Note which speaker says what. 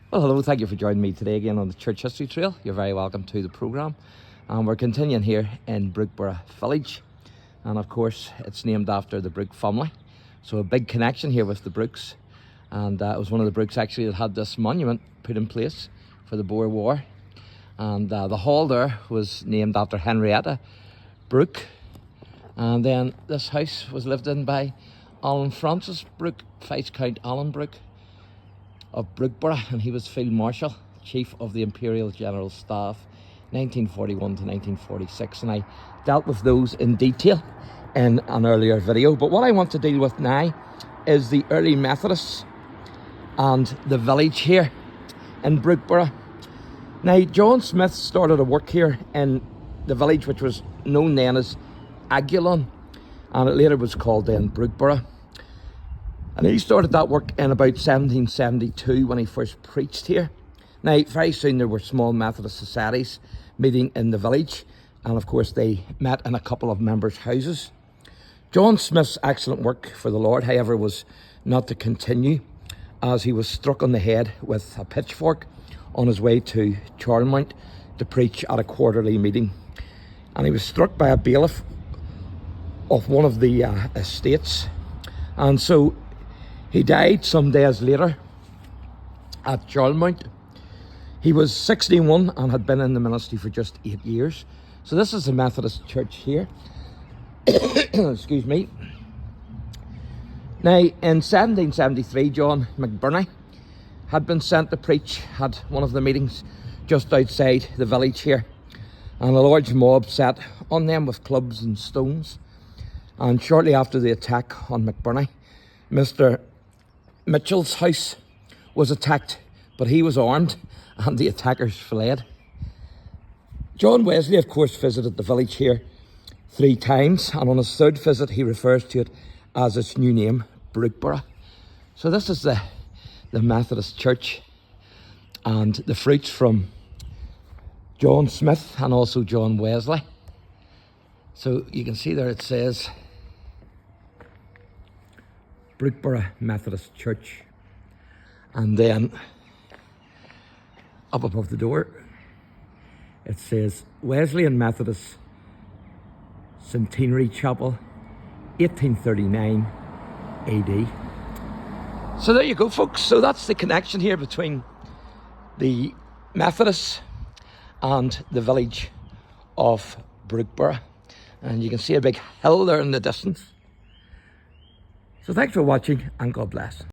Speaker 1: Well, hello, thank you for joining me today again on the Church History Trail. You're very welcome to the programme. And we're continuing here in Brookeborough village. And of course, it's named after the Brooke family. So a big connection here with the Brookes. And it was one of the Brookes actually that had this monument put in place for the Boer War. And the hall there was named after Henrietta Brooke. And then this house was lived in by Alan Francis Brooke, Viscount Alan Brooke of Brookeborough, and he was Field Marshal, Chief of the Imperial General Staff, 1941 to 1946, and I dealt with those in detail in an earlier video. But what I want to deal with now is the early Methodists and the village here in Brookeborough. Now, John Smith started a work here in the village which was known then as Agulon, and it later was called then Brookeborough. And he started that work in about 1772 when he first preached here. Now, very soon there were small Methodist societies meeting in the village, and of course they met in a couple of members' houses. John Smith's excellent work for the Lord, however, was not to continue, as he was struck on the head with a pitchfork on his way to Charlemont to preach at a quarterly meeting. And he was struck by a bailiff of one of the estates, and so he died some days later at Charlemont. He was 61 and had been in the ministry for just 8 years. So this is the Methodist church here. Excuse me. Now, in 1773, John McBurney had been sent to preach at one of the meetings just outside the village here. And a large mob set on them with clubs and stones. And shortly after the attack on McBurney, Mr. Mitchell's house was attacked, but he was armed and the attackers fled. John Wesley, of course, visited the village here 3 times, and on his 3rd visit he refers to it as its new name, Brookeborough. So this is the Methodist church, and the fruits from John Smith and also John Wesley. So you can see there it says Brookeborough Methodist Church, and then up above the door it says Wesleyan Methodist Centenary Chapel, 1839 AD. So there you go, folks. So that's the connection here between the Methodists and the village of Brookeborough, and you can see a big hill there in the distance. So thanks for watching, and God bless.